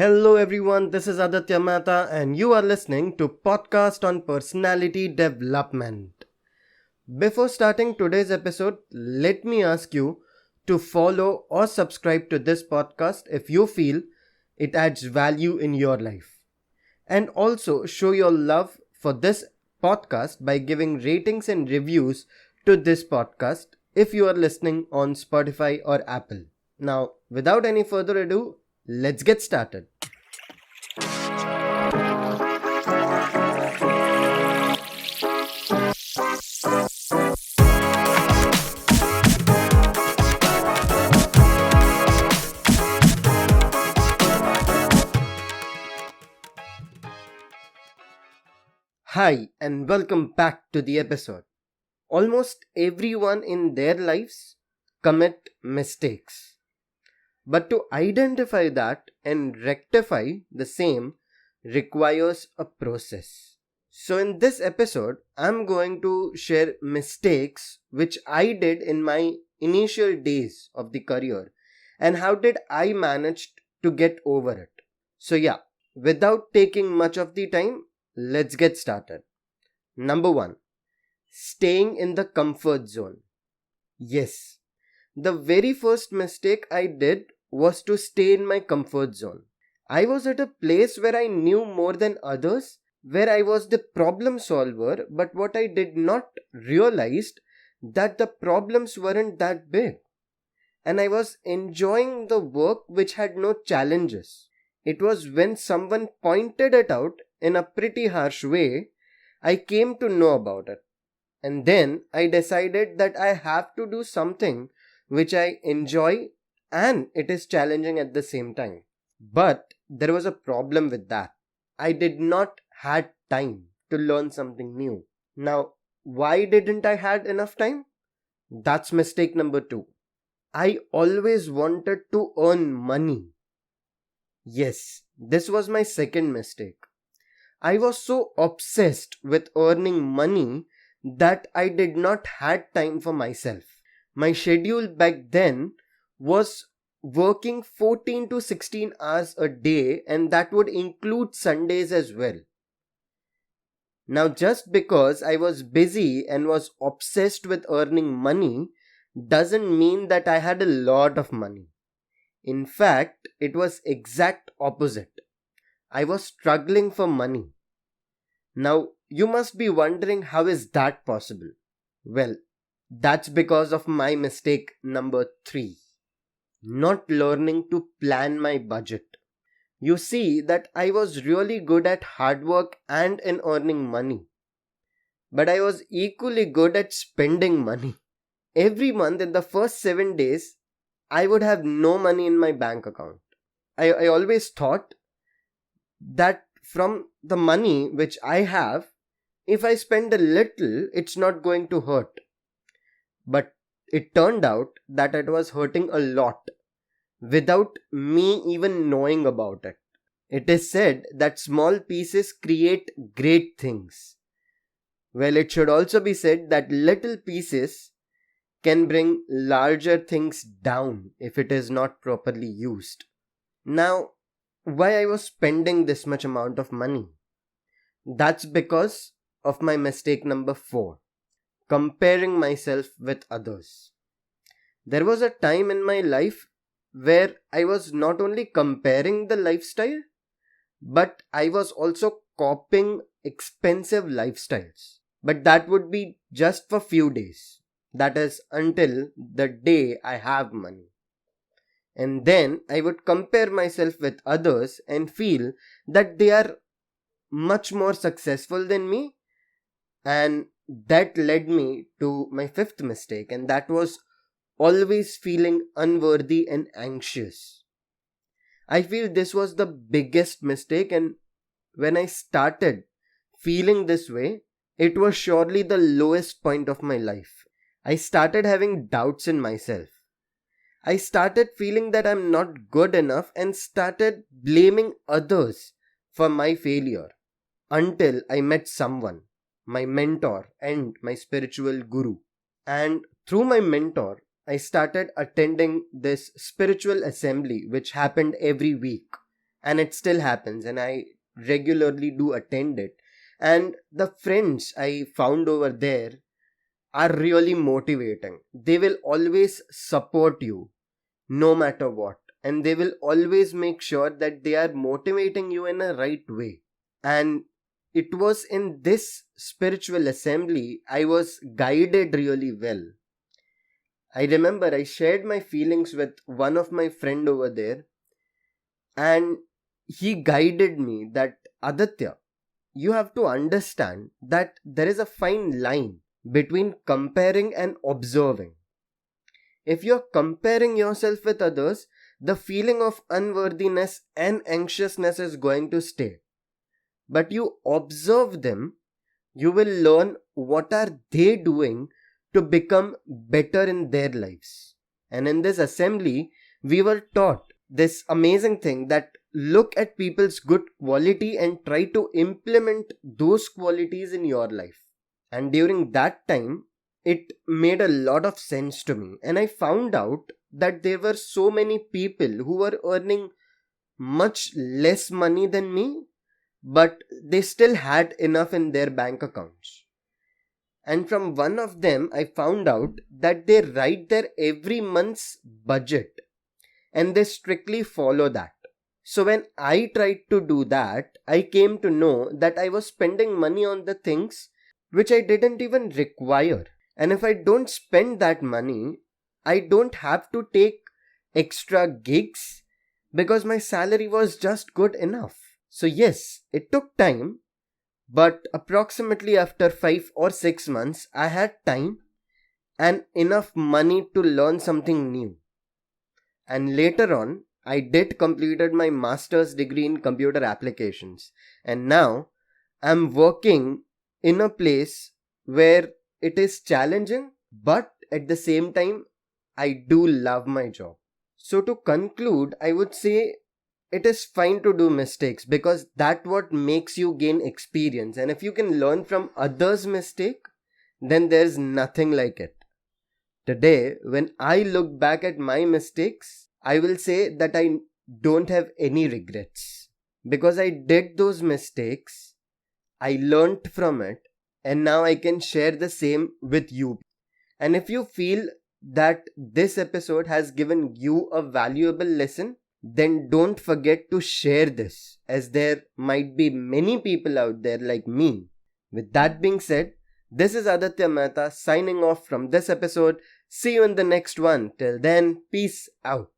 Hello everyone, this is Aaditya Mehta and you are listening to podcast on personality development. Before starting today's episode, let me ask you to follow or subscribe to this podcast if you feel it adds value in your life. And also show your love for this podcast by giving ratings and reviews to this podcast if you are listening on Spotify or Apple. Now, without any further ado, let's get started. Hi, and welcome back to the episode. Almost everyone in their lives commit mistakes. But to identify that and rectify the same requires a process. So, in this episode, I'm going to share mistakes which I did in my initial days of the career and how did I manage to get over it. So, yeah, without taking much of the time, let's get started. Number 1. Staying in the comfort zone. Yes, the very first mistake I did was to stay in my comfort zone. I was at a place where I knew more than others, where I was the problem solver, but what I did not realize that the problems weren't that big. And I was enjoying the work which had no challenges. It was when someone pointed it out in a pretty harsh way, I came to know about it. And then I decided that I have to do something which I enjoy and it is challenging at the same time. But there was a problem with that. I did not had time to learn something new. Now, why didn't I had enough time? That's mistake number 2. I always wanted to earn money. Yes, this was my second mistake. I was so obsessed with earning money that I did not had time for myself. My schedule back then was working 14 to 16 hours a day, and that would include Sundays as well. Now, just because I was busy and was obsessed with earning money doesn't mean that I had a lot of money. In fact, it was exact opposite. I was struggling for money. Now, you must be wondering, how is that possible? Well, that's because of my mistake number 3. Not learning to plan my budget. You see that I was really good at hard work and in earning money. But I was equally good at spending money. Every month in the first 7 days, I would have no money in my bank account. I always thought that from the money which I have, if I spend a little, it's not going to hurt. But it turned out that it was hurting a lot without me even knowing about it. It is said that small pieces create great things. Well, it should also be said that little pieces can bring larger things down if it is not properly used. Now, why I was spending this much amount of money? That's because of my mistake number 4. Comparing myself with others. There was a time in my life where I was not only comparing the lifestyle, but I was also copying expensive lifestyles. But that would be just for few days. That is until the day I have money. And then I would compare myself with others and feel that they are much more successful than me. And that led me to my 5th mistake, and that was always feeling unworthy and anxious. I feel this was the biggest mistake, and when I started feeling this way, it was surely the lowest point of my life. I started having doubts in myself. I started feeling that I'm not good enough and started blaming others for my failure until I met someone, my mentor and my spiritual guru. And through my mentor, I started attending this spiritual assembly which happened every week. and it still happens, and I regularly do attend it. And the friends I found over there are really motivating. They will always support you no matter what, and they will always make sure that they are motivating you in a right way. And it was in this spiritual assembly I was guided really well. I remember I shared my feelings with one of my friend over there, and he guided me that, Aditya, you have to understand that there is a fine line between comparing and observing. If you're comparing yourself with others, the feeling of unworthiness and anxiousness is going to stay. But you observe them, you will learn what are they doing to become better in their lives. And in this assembly, we were taught this amazing thing that look at people's good quality and try to implement those qualities in your life. And during that time, it made a lot of sense to me. And I found out that there were so many people who were earning much less money than me, but they still had enough in their bank accounts. And from one of them, I found out that they write their every month's budget and they strictly follow that. So when I tried to do that, I came to know that I was spending money on the things which I didn't even require. And if I don't spend that money, I don't have to take extra gigs because my salary was just good enough. So yes, it took time, but approximately after 5 or 6 months, I had time and enough money to learn something new. And later on, I did completed my master's degree in computer applications. And now, I'm working in a place where it is challenging, but at the same time, I do love my job. So to conclude, I would say it is fine to do mistakes because that's what makes you gain experience. And if you can learn from others' mistake, then there's nothing like it. Today, when I look back at my mistakes, I will say that I don't have any regrets. Because I did those mistakes, I learnt from it, and now I can share the same with you. And if you feel that this episode has given you a valuable lesson, then don't forget to share this, as there might be many people out there like me. With that being said, this is Aditya Mehta signing off from this episode. See you in the next one. Till then, peace out.